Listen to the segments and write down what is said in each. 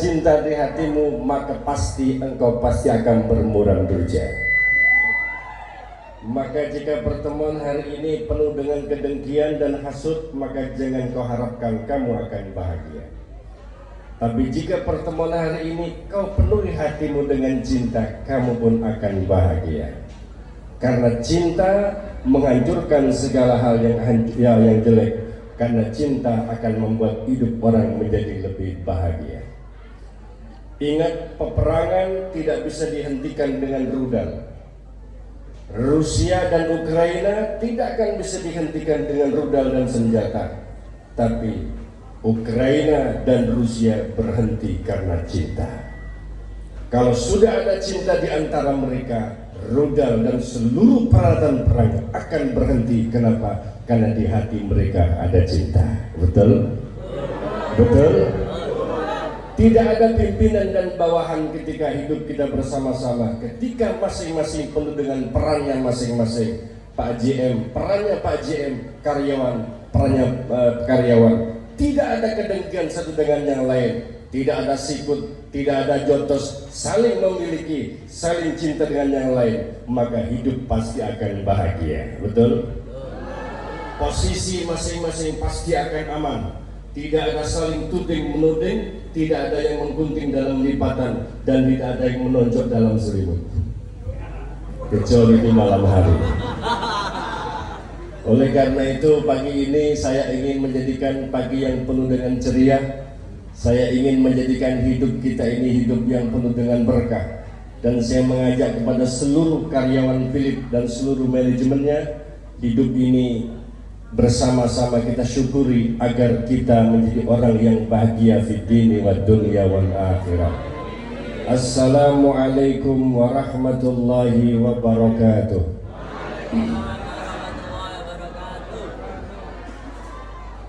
cinta di hatimu, maka engkau pasti akan bermuram durja. Maka jika pertemuan hari ini penuh dengan kedengkian dan hasut, maka jangan kau harapkan kamu akan bahagia. Tapi jika pertemuan hari ini kau penuhi hatimu dengan cinta, kamu pun akan bahagia. Karena cinta menghancurkan segala hal yang jelek. Karena cinta akan membuat hidup orang menjadi lebih bahagia. Ingat, peperangan tidak bisa dihentikan dengan rudal. Rusia dan Ukraina tidak akan bisa dihentikan dengan rudal dan senjata. Tapi Ukraina dan Rusia berhenti karena cinta. Kalau sudah ada cinta di antara mereka, rudal dan seluruh peralatan perang akan berhenti. Kenapa? Karena di hati mereka ada cinta. Betul? Betul? Tidak ada pimpinan dan bawahan ketika hidup kita bersama-sama. Ketika masing-masing penuh dengan perannya masing-masing. Pak JM, perannya Pak JM, karyawan, perannya karyawan. Tidak ada kedengkian satu dengan yang lain. Tidak ada sikut, tidak ada jotos, saling memiliki, saling cinta dengan yang lain. Maka hidup pasti akan bahagia. Betul? Posisi masing-masing pasti akan aman. Tidak ada saling tuding menuding, tidak ada yang menggunting dalam lipatan, dan tidak ada yang menonjok dalam selimut. Kecuali di malam hari. Oleh karena itu pagi ini saya ingin menjadikan pagi yang penuh dengan ceria. Saya ingin menjadikan hidup kita ini hidup yang penuh dengan berkah. Dan saya mengajak kepada seluruh karyawan Philips dan seluruh manajemennya, hidup ini bersama-sama kita syukuri agar kita menjadi orang yang bahagia fid dini wad dunya wal akhirah. Assalamualaikum warahmatullahi wabarakatuh.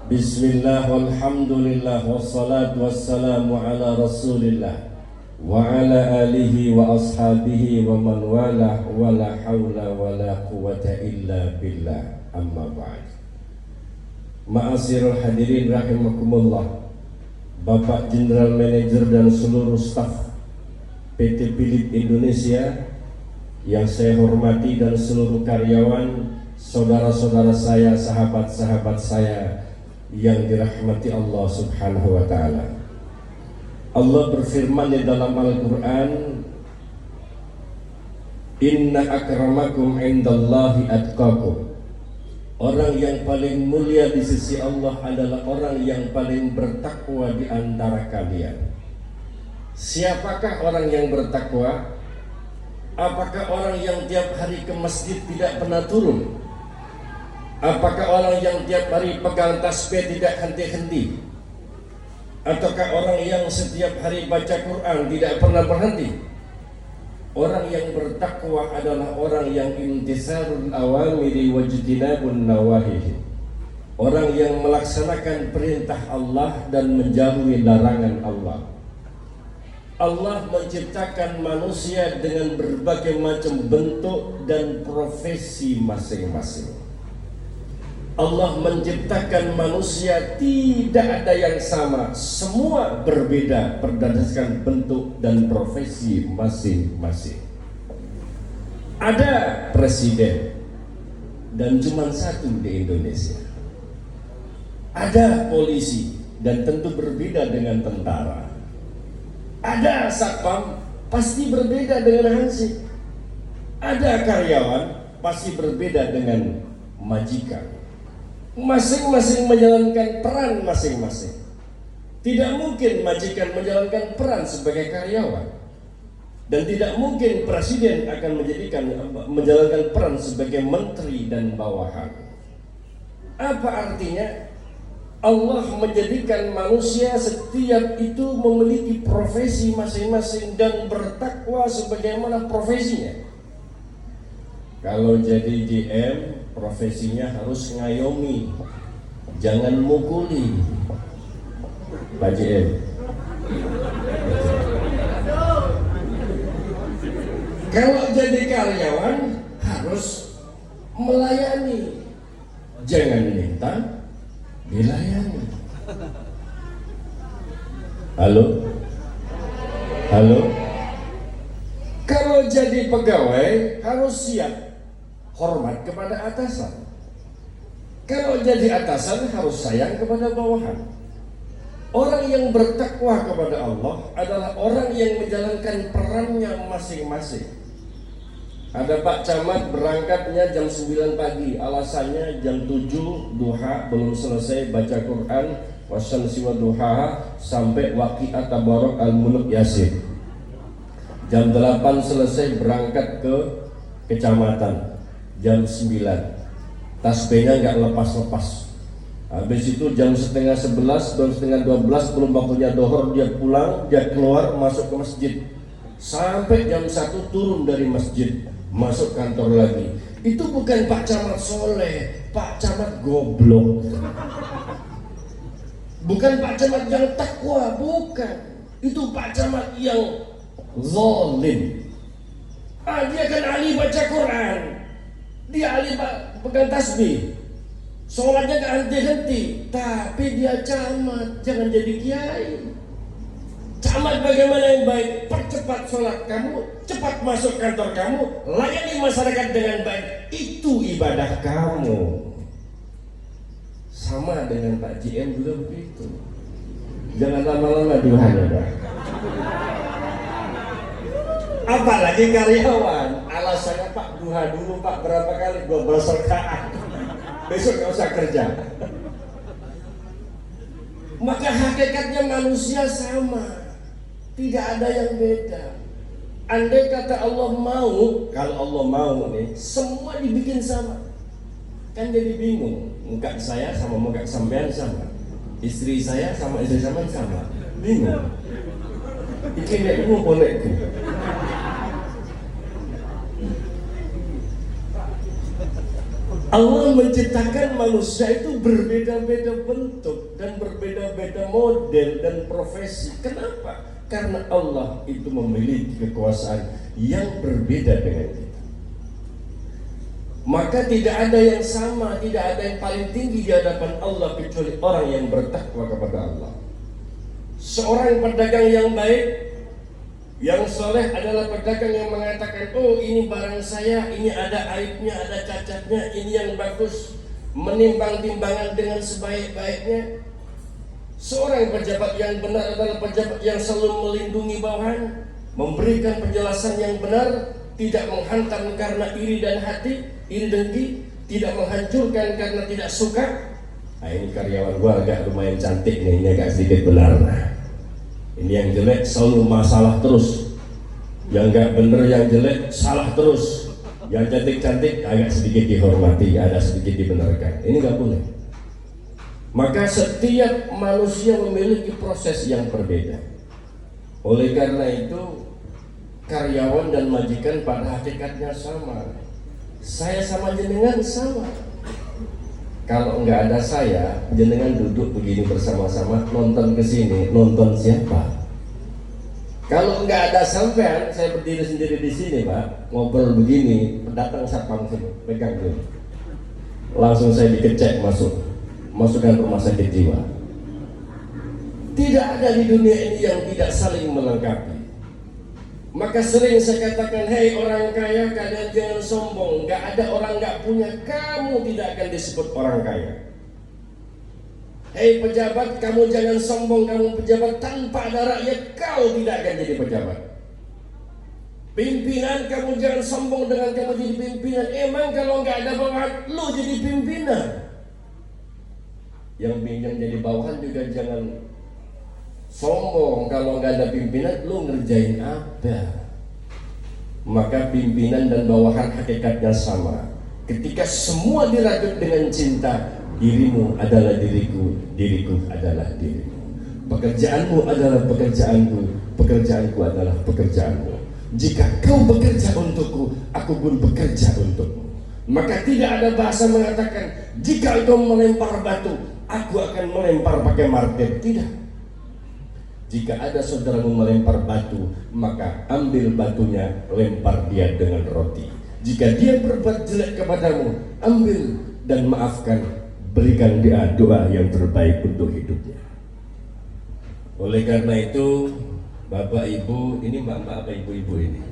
Bismillah walhamdulillah wassalatu wassalamu ala rasulillah wa ala alihi wa ashabihi wa man wala wa la hawla wa la quwata illa billah, amma ba'd. Ma'asyiral hadirin rahimakumullah, Bapak General Manager dan seluruh staf PT Philips Indonesia yang saya hormati, dan seluruh karyawan, saudara-saudara saya, sahabat-sahabat saya yang dirahmati Allah Subhanahu wa ta'ala. Allah berfirman di dalam Al-Quran, Inna akramakum indallahi atqakum. Orang yang paling mulia di sisi Allah adalah orang yang paling bertakwa di antara kalian. Siapakah orang yang bertakwa? Apakah orang yang tiap hari ke masjid tidak pernah turun? Apakah orang yang tiap hari pegang tasbih tidak henti-henti? Ataukah orang yang setiap hari baca Quran tidak pernah berhenti? Orang yang bertakwa adalah orang yang imtisarul awamiri wajtinabun nawahihi. Orang yang melaksanakan perintah Allah dan menjauhi larangan Allah. Allah menciptakan manusia dengan berbagai macam bentuk dan profesi masing-masing. Allah menciptakan manusia tidak ada yang sama, semua berbeda berdasarkan bentuk dan profesi masing-masing. Ada presiden dan cuma satu di Indonesia. Ada polisi dan tentu berbeda dengan tentara. Ada satpam pasti berbeda dengan hansip. Ada karyawan pasti berbeda dengan majikan. Masing-masing menjalankan peran masing-masing. Tidak mungkin majikan menjalankan peran sebagai karyawan, dan tidak mungkin presiden akan menjalankan peran sebagai menteri dan bawahan. Apa artinya? Allah menjadikan manusia setiap itu memiliki profesi masing-masing dan bertakwa sebagaimana profesinya. Kalau jadi GM, profesinya harus ngayomi, jangan mukuli. Pak JM. Kalau jadi karyawan harus melayani, jangan minta, dilayani. Halo? Halo? Kalau jadi pegawai harus siap hormat kepada atasan. Kalau jadi atasan harus sayang kepada bawahan. Orang yang bertakwa kepada Allah adalah orang yang menjalankan perannya masing-masing. Ada Pak Camat berangkatnya jam 9 pagi, alasannya jam 7 duha belum selesai baca Quran, wasyamsi wa duhaha sampai waqi'at tabarak al-mulk yasin. Jam 8 selesai berangkat ke kecamatan, jam 9 tasbihnya nggak lepas-lepas. Habis itu jam setengah 11, jam setengah 12 belum waktunya dohor, dia pulang, dia keluar masuk ke masjid sampai jam 1 turun dari masjid masuk kantor lagi. Itu bukan Pak Camat soleh, Pak Camat goblok. Bukan Pak Camat yang takwa, bukan. Itu Pak Camat yang zalim. Dia kan ahli baca Quran, dia ahli pegang tasbih, sholatnya gak henti-henti, tapi dia camat, jangan jadi kiai. Camat bagaimana yang baik? Percepat sholat kamu, cepat masuk kantor kamu, layani masyarakat dengan baik. Itu ibadah kamu. Sama dengan Pak GM juga begitu. Jangan lama-lama duhanya, Pak. Apalagi karyawan, alasannya Pak duha dulu Pak berapa kali 12 rakaat. Besok nggak usah kerja. Maka hakikatnya manusia sama, tidak ada yang beda. Andai kata Allah mau, kalau Allah mau nih, semua dibikin sama, kan jadi bingung. Muka saya sama muka sampean sama, istri saya sama istri sampean sama, bingung. Iki nek mau boleh. Allah menciptakan manusia itu berbeda-beda bentuk dan berbeda-beda model dan profesi. Kenapa? Karena Allah itu memiliki kekuasaan yang berbeda dengan kita. Maka tidak ada yang sama, tidak ada yang paling tinggi di hadapan Allah kecuali orang yang bertakwa kepada Allah. Seorang pedagang yang baik, yang soleh adalah pedagang yang mengatakan, oh ini barang saya, ini ada aibnya, ada cacatnya, ini yang bagus, menimbang timbangan dengan sebaik-baiknya. Seorang pejabat yang benar adalah pejabat yang selalu melindungi bawahan, memberikan penjelasan yang benar, tidak menghantam karena iri dan hati, iri dengki, tidak menghancurkan karena tidak suka. Nah ini karyawan gua agak lumayan cantik nih, ini agak sedikit benar. Ini yang jelek selalu masalah terus, yang nggak bener yang jelek salah terus, yang cantik-cantik agak sedikit dihormati, ada sedikit dibenarkan. Ini nggak boleh. Maka setiap manusia memiliki proses yang berbeda. Oleh karena itu karyawan dan majikan pada hakikatnya sama. Saya sama jenengan sama. Kalau nggak ada saya, jenengan duduk begini bersama-sama nonton ke sini, nonton siapa? Kalau nggak ada sampean, saya berdiri sendiri di sini, Pak, ngobrol begini, datang satpam sini, pegang dulu, langsung saya dikecek masukkan rumah sakit jiwa. Tidak ada di dunia ini yang tidak saling melengkapi. Maka sering saya katakan, hei orang kaya, kalian jangan sombong. Gak ada orang gak punya, kamu tidak akan disebut orang kaya. Hei pejabat, kamu jangan sombong, kamu pejabat tanpa ada rakyat, kau tidak akan jadi pejabat. Pimpinan, kamu jangan sombong dengan kamu jadi pimpinan. Emang kalau gak ada bawahan, lu jadi pimpinan. Yang pinjam jadi bawahan juga jangan sombong, kalau nggak ada pimpinan, lu ngerjain apa? Maka pimpinan dan bawahan hakikatnya sama. Ketika semua dirajut dengan cinta, dirimu adalah diriku, diriku adalah dirimu. Pekerjaanmu adalah pekerjaanku, pekerjaanku adalah pekerjaanmu. Jika kau bekerja untukku, aku pun bekerja untukmu. Maka tidak ada bahasa mengatakan, jika kau melempar batu, aku akan melempar pakai martir. Tidak. Jika ada saudaramu melempar batu, maka ambil batunya, lempar dia dengan roti. Jika dia berbuat jelek kepadamu, ambil dan maafkan, berikan dia doa yang terbaik untuk hidupnya. Oleh karena itu, Bapak Ibu, ini mbak-mbak apa ibu-ibu ini?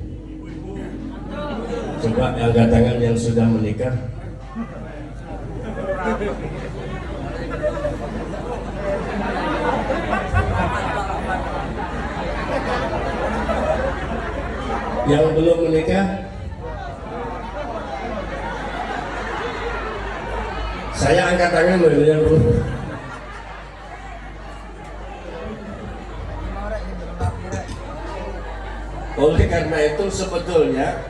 Coba angkat tangan yang sudah menikah. Yang belum menikah, saya angkat tangan loh yang belum. Oleh karena itu sebetulnya